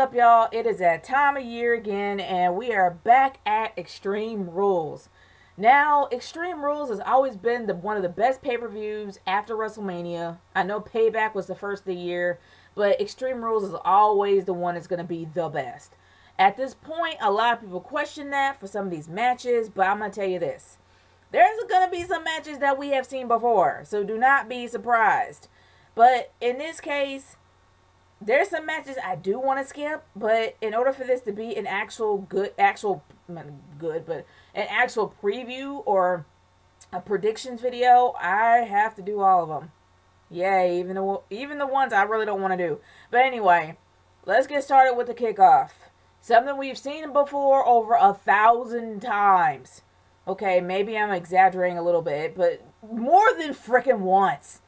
up, y'all? It is that time of year again, and we are back at Extreme Rules. Now, Extreme Rules has always been one of the best pay-per-views after WrestleMania. I know Payback was the first of the year, but Extreme Rules is always the one that's going to be the best. At this point, a lot of people question that for some of these matches, but I'm going to tell you this. There's going to be some matches that we have seen before, so do not be surprised. But in this case, there's some matches I do want to skip, but in order for this to be an actual an actual preview or a predictions video, I have to do all of them. Yay, even the ones I really don't want to do. But anyway, let's get started with the kickoff. Something we've seen before over 1,000 times. Okay, maybe I'm exaggerating a little bit, but more than frickin' once.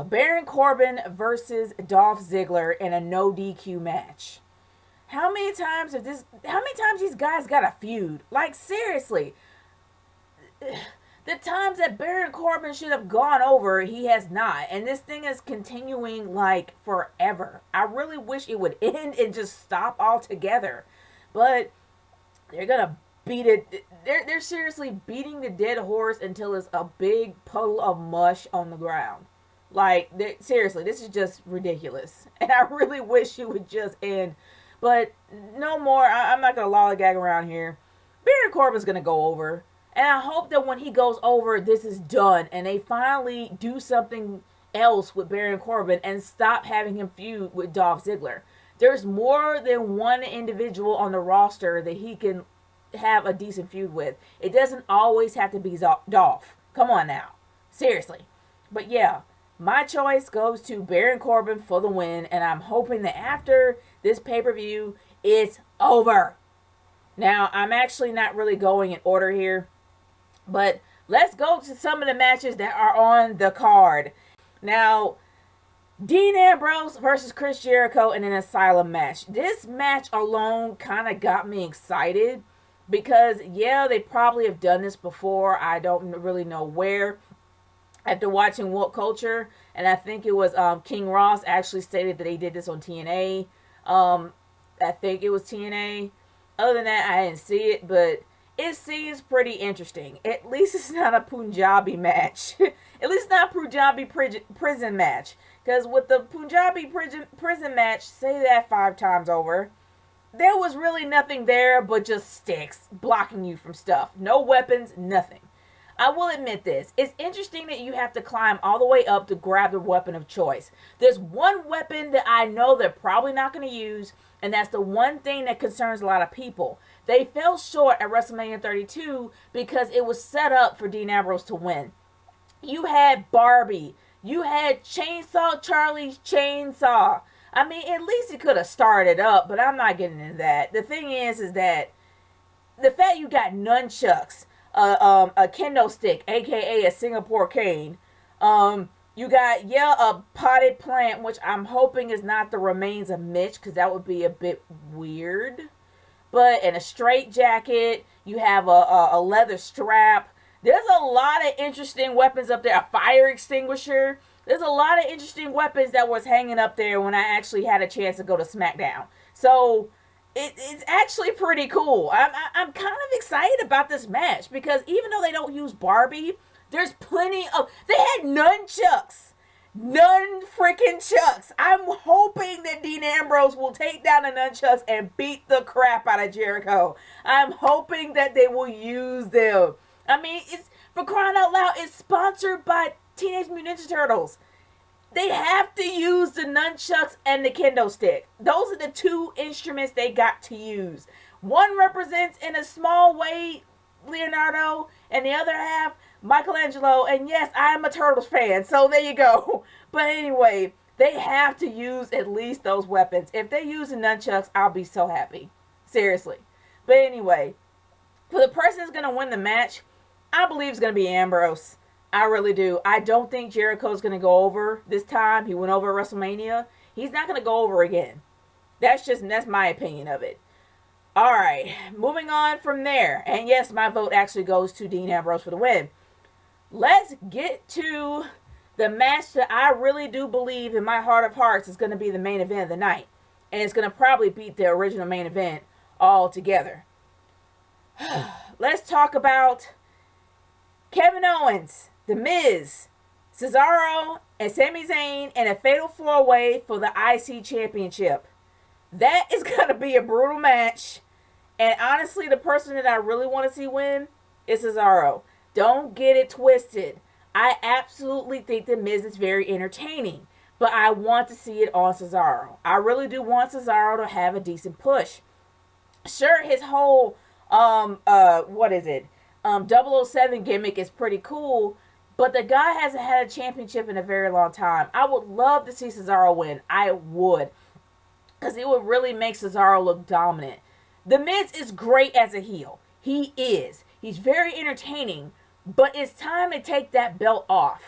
Baron Corbin versus Dolph Ziggler in a no DQ match. How many times these guys got a feud? Like, seriously. The times that Baron Corbin should have gone over, he has not. And this thing is continuing like forever. I really wish it would end and just stop altogether. But they're gonna beat it. They're seriously beating the dead horse until it's a big puddle of mush on the ground. Like, seriously, this is just ridiculous. And I really wish it would just end. But no more. I'm not going to lollygag around here. Baron Corbin's going to go over. And I hope that when he goes over, this is done. And they finally do something else with Baron Corbin and stop having him feud with Dolph Ziggler. There's more than one individual on the roster that he can have a decent feud with. It doesn't always have to be Dolph. Come on now. Seriously. But yeah. My choice goes to Baron Corbin for the win, and I'm hoping that after this pay-per-view, it's over. Now, I'm actually not really going in order here, but let's go to some of the matches that are on the card. Now, Dean Ambrose versus Chris Jericho in an Asylum match. This match alone kind of got me excited because, yeah, they probably have done this before. I don't really know where. After watching Woke Culture, and I think it was King Ross actually stated that they did this on TNA. I think it was TNA. Other than that, I didn't see it, but it seems pretty interesting. At least it's not a Punjabi match. At least not a Punjabi prison match. Because with the Punjabi prison match, say that 5 times over, there was really nothing there but just sticks blocking you from stuff. No weapons, nothing. I will admit this. It's interesting that you have to climb all the way up to grab the weapon of choice. There's one weapon that I know they're probably not going to use, and that's the one thing that concerns a lot of people. They fell short at WrestleMania 32 because it was set up for Dean Ambrose to win. You had Barbie. You had Chainsaw Charlie's Chainsaw. I mean, at least it could have started up, but I'm not getting into that. The thing is that the fact you got nunchucks, a kendo stick, aka a Singapore cane. You got, a potted plant, which I'm hoping is not the remains of Mitch, because that would be a bit weird. But in a straight jacket, you have a leather strap. There's a lot of interesting weapons up there. A fire extinguisher. There's a lot of interesting weapons that was hanging up there when I actually had a chance to go to SmackDown. So it's actually pretty cool. I'm kind of excited about this match because even though they don't use Barbie, there's plenty of... They had nunchucks. None freaking chucks. I'm hoping that Dean Ambrose will take down the nunchucks and beat the crap out of Jericho. I'm hoping that they will use them. I mean, it's, for crying out loud, it's sponsored by Teenage Mutant Ninja Turtles. They have to use the nunchucks and the kendo stick. Those are the 2 instruments they got to use. One represents, in a small way, Leonardo, and the other half, Michelangelo. And yes, I am a Turtles fan, so there you go. But anyway, they have to use at least those weapons. If they use the nunchucks, I'll be so happy. Seriously. But anyway, for the person that's going to win the match, I believe it's going to be Ambrose. I really do. I don't think Jericho's going to go over this time. He went over at WrestleMania. He's not going to go over again. That's my opinion of it. Alright, moving on from there. And yes, my vote actually goes to Dean Ambrose for the win. Let's get to the match that I really do believe in my heart of hearts is going to be the main event of the night. And it's going to probably beat the original main event altogether. Let's talk about Kevin Owens, The Miz, Cesaro, and Sami Zayn in a fatal 4-way for the IC Championship. That is going to be a brutal match. And honestly, the person that I really want to see win is Cesaro. Don't get it twisted. I absolutely think The Miz is very entertaining. But I want to see it on Cesaro. I really do want Cesaro to have a decent push. Sure, his whole, 007 gimmick is pretty cool. But the guy hasn't had a championship in a very long time. I would love to see Cesaro win. I would. Because it would really make Cesaro look dominant. The Miz is great as a heel. He is. He's very entertaining. But it's time to take that belt off.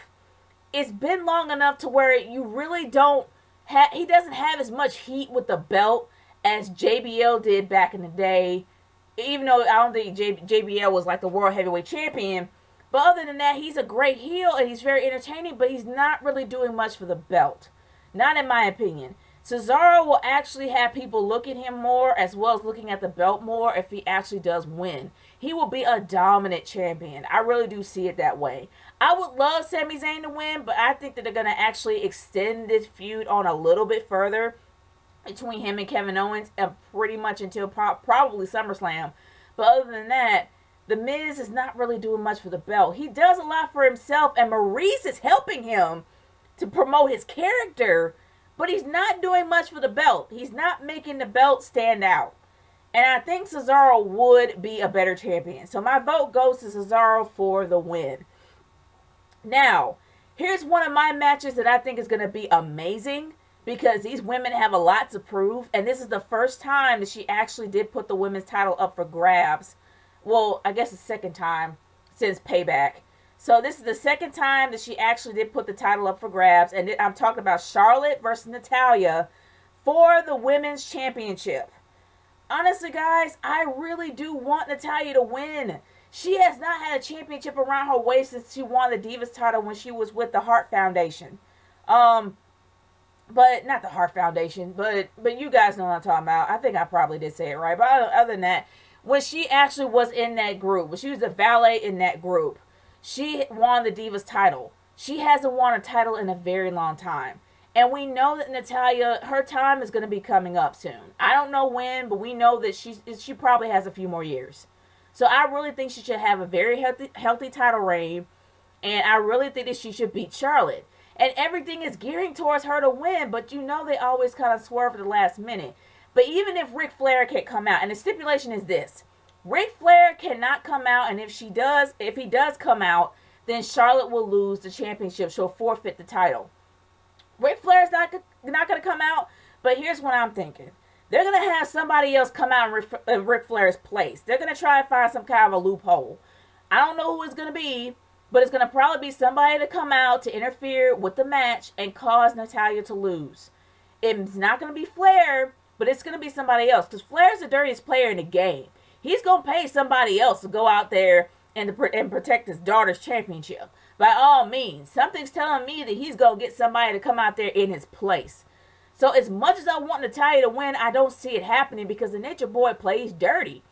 It's been long enough to where you really don't have, he doesn't have as much heat with the belt as JBL did back in the day. Even though I don't think JBL was like the World Heavyweight Champion. But other than that, he's a great heel and he's very entertaining, but he's not really doing much for the belt. Not in my opinion. Cesaro will actually have people look at him more as well as looking at the belt more if he actually does win. He will be a dominant champion. I really do see it that way. I would love Sami Zayn to win, but I think that they're going to actually extend this feud on a little bit further between him and Kevin Owens pretty much until probably SummerSlam. But other than that, The Miz is not really doing much for the belt. He does a lot for himself, and Maurice is helping him to promote his character, but he's not doing much for the belt. He's not making the belt stand out. And I think Cesaro would be a better champion. So my vote goes to Cesaro for the win. Now, here's one of my matches that I think is going to be amazing because these women have a lot to prove. And this is the first time that she actually did put the women's title up for grabs. Well, I guess the second time since Payback. So this is the second time that she actually did put the title up for grabs. And I'm talking about Charlotte versus Natalya for the women's championship. Honestly, guys, I really do want Natalya to win. She has not had a championship around her waist since she won the Divas title when she was with the Hart Foundation. But not the Hart Foundation, but you guys know what I'm talking about. I think I probably did say it right. But other than that, when she actually was in that group, when she was a valet in that group, she won the Divas title. She hasn't won a title in a very long time. And we know that Natalya, her time is going to be coming up soon. I don't know when, but we know that she probably has a few more years. So I really think she should have a very healthy title reign. And I really think that she should beat Charlotte. And everything is gearing towards her to win, but you know they always kind of swerve at the last minute. But even if Ric Flair can't come out, and the stipulation is this. Ric Flair cannot come out, and if he does come out, then Charlotte will lose the championship. She'll forfeit the title. Ric Flair's not going to come out, but here's what I'm thinking. They're going to have somebody else come out in Ric Flair's place. They're going to try and find some kind of a loophole. I don't know who it's going to be, but it's going to probably be somebody to come out to interfere with the match and cause Natalya to lose. It's not going to be Flair, but it's going to be somebody else, because Flair's the dirtiest player in the game. He's going to pay somebody else to go out there and protect his daughter's championship. By all means, something's telling me that he's going to get somebody to come out there in his place. So as much as I want Natalya to win, I don't see it happening because the Nature Boy plays dirty.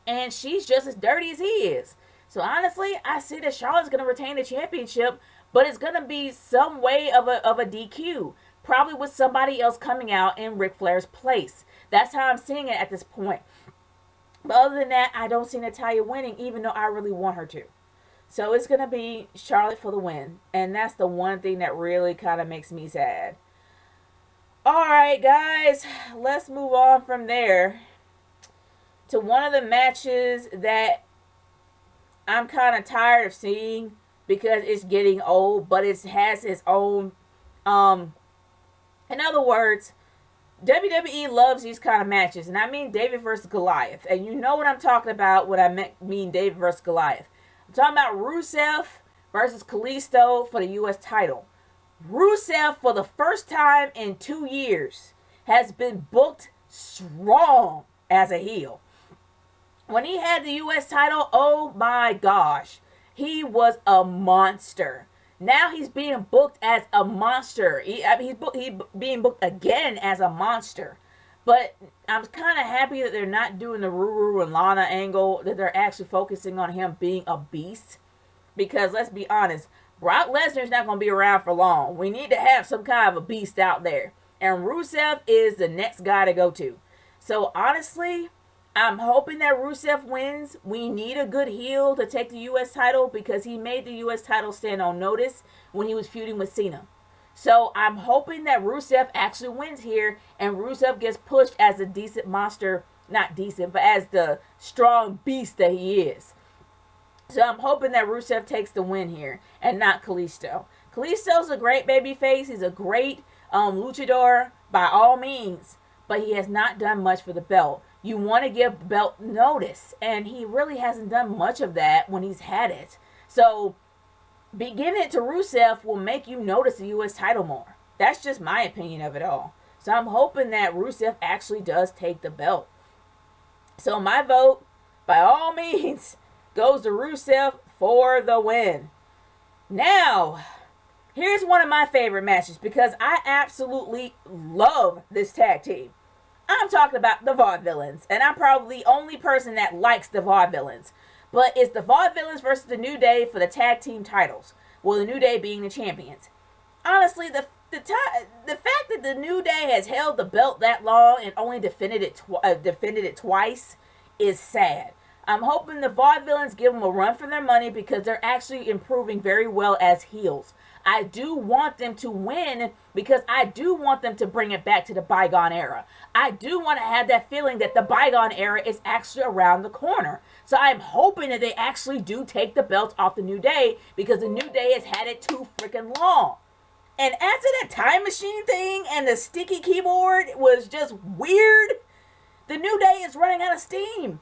And she's just as dirty as he is. So honestly, I see that Charlotte's going to retain the championship, but it's going to be some way of a DQ. Probably with somebody else coming out in Ric Flair's place. That's how I'm seeing it at this point. But other than that, I don't see Natalya winning, even though I really want her to. So it's going to be Charlotte for the win. And that's the one thing that really kind of makes me sad. Alright, guys. Let's move on from there to one of the matches that I'm kind of tired of seeing because it's getting old, but it has its own, in other words, WWE loves these kind of matches, and I mean David versus Goliath, and you know what I'm talking about when I mean David versus Goliath. I'm talking about Rusev versus Kalisto for the U.S. title. Rusev, for the first time in 2 years, has been booked strong as a heel. When he had the U.S. title, oh my gosh, he was a monster. Now he's being booked as a monster. He's being booked again as a monster. But I'm kind of happy that they're not doing the Ruru and Lana angle, that they're actually focusing on him being a beast. Because let's be honest, Brock Lesnar's not going to be around for long. We need to have some kind of a beast out there. And Rusev is the next guy to go to. So honestly, I'm hoping that Rusev wins. We need a good heel to take the U.S. title because he made the U.S. title stand on notice when he was feuding with Cena. So I'm hoping that Rusev actually wins here and Rusev gets pushed as a decent monster, not decent, but as the strong beast that he is. So I'm hoping that Rusev takes the win here and not Kalisto. Kalisto's a great babyface. He's a great luchador by all means, but he has not done much for the belt. You want to give the belt notice, and he really hasn't done much of that when he's had it. So giving it to Rusev will make you notice the U.S. title more. That's just my opinion of it all. So I'm hoping that Rusev actually does take the belt. So my vote, by all means, goes to Rusev for the win. Now, here's one of my favorite matches because I absolutely love this tag team. I'm talking about the Vaudevillains, and I'm probably the only person that likes the Vaudevillains. But it's the Vaudevillains versus the New Day for the tag team titles. Well, the New Day being the champions. Honestly, the fact that the New Day has held the belt that long and only defended it twice is sad. I'm hoping the Vaudevillains give them a run for their money because they're actually improving very well as heels. I do want them to win because I do want them to bring it back to the bygone era. I do want to have that feeling that the bygone era is actually around the corner. So I'm hoping that they actually do take the belts off the New Day because the New Day has had it too freaking long. And after that time machine thing and the sticky keyboard was just weird, the New Day is running out of steam.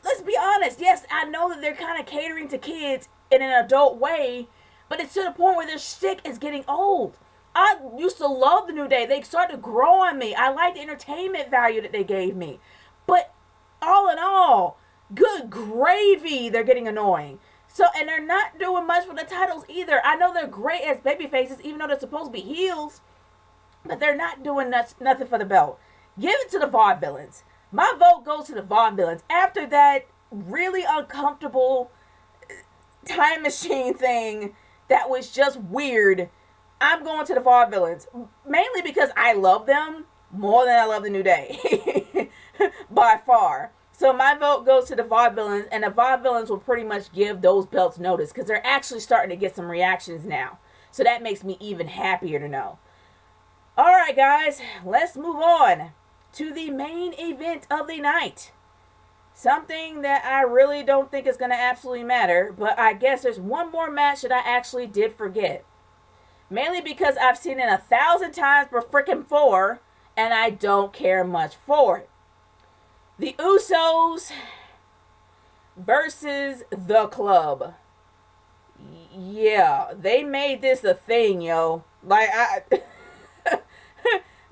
Let's be honest. Yes, I know that they're kind of catering to kids in an adult way, but it's to the point where their shtick is getting old. I used to love the New Day. They started to grow on me. I liked the entertainment value that they gave me. But all in all, good gravy, they're getting annoying. So, and they're not doing much for the titles either. I know they're great as babyfaces, even though they're supposed to be heels, but they're not doing nothing for the belt. Give it to the Vaudevillains. My vote goes to the Vaudevillains. After that really uncomfortable time machine thing that was just weird, I'm going to the Vaudevillains. Mainly because I love them more than I love the New Day. By far. So my vote goes to the Vaudevillains, and the Vaudevillains will pretty much give those belts notice because they're actually starting to get some reactions now. So that makes me even happier to know. Alright guys, let's move on to the main event of the night. Something that I really don't think is going to absolutely matter, but I guess there's one more match that I actually did forget. Mainly because I've seen it 1,000 times per freaking 4, and I don't care much for it. The Usos versus The Club. Yeah, they made this a thing, yo.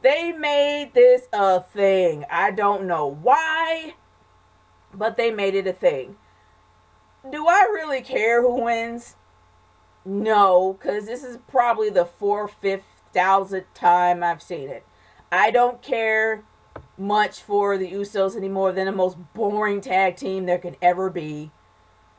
They made this a thing. I don't know why, but they made it a thing. Do I really care who wins? No, because this is probably the 4,000-5,000th time I've seen it. I don't care much for the Usos anymore. They're the most boring tag team there can ever be.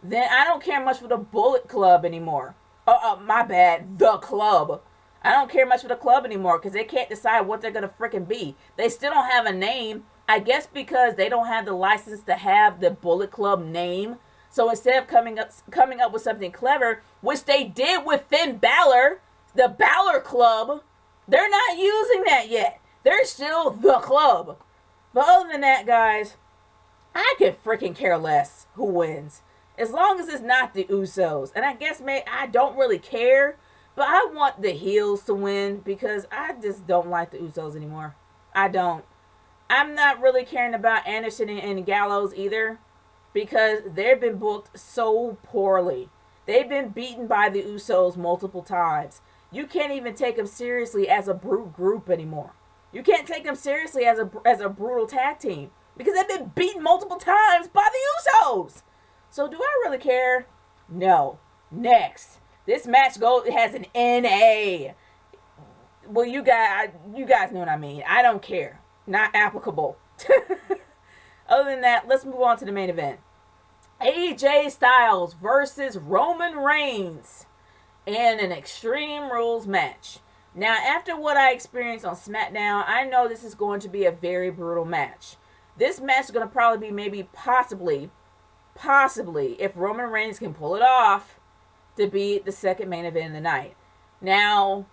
Then I don't care much for the Bullet Club anymore. My bad. The Club. I don't care much for the Club anymore because they can't decide what they're going to freaking be. They still don't have a name. I guess because they don't have the license to have the Bullet Club name. So instead of coming up with something clever, which they did with Finn Balor, the Balor Club, they're not using that yet. They're still The Club. But other than that, guys, I could freaking care less who wins. As long as it's not the Usos. And I guess I don't really care. But I want the heels to win because I just don't like the Usos anymore. I don't. I'm not really caring about Anderson and Gallows either because they've been booked so poorly. They've been beaten by the Usos multiple times. You can't even take them seriously as a brute group anymore. You can't take them seriously as a brutal tag team because they've been beaten multiple times by the Usos. So do I really care? No. Next. This match has an NA. Well, you guys know what I mean. I don't care. Not applicable. Other than that, let's move on to the main event. AJ Styles versus Roman Reigns in an Extreme Rules match. Now, after what I experienced on SmackDown, I know this is going to be a very brutal match. This match is going to probably be maybe possibly, if Roman Reigns can pull it off, to be the second main event of the night. Now,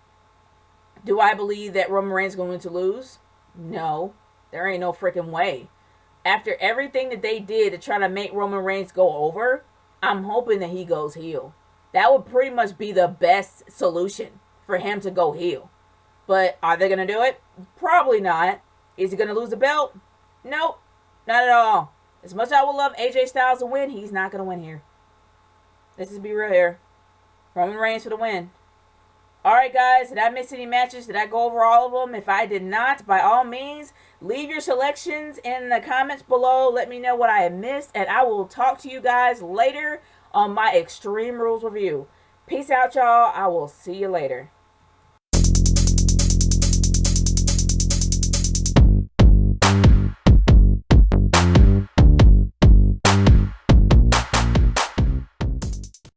do I believe that Roman Reigns is going to lose? No. There ain't no freaking way. After everything that they did to try to make Roman Reigns go over, I'm hoping that he goes heel. That would pretty much be the best solution for him to go heel. But are they going to do it? Probably not. Is he going to lose the belt? Nope. Not at all. As much as I would love AJ Styles to win, he's not going to win here. Let's just be real here. Roman Reigns for the win. Alright guys, did I miss any matches? Did I go over all of them? If I did not, by all means, leave your selections in the comments below. Let me know what I have missed, and I will talk to you guys later on my Extreme Rules review. Peace out, y'all. I will see you later.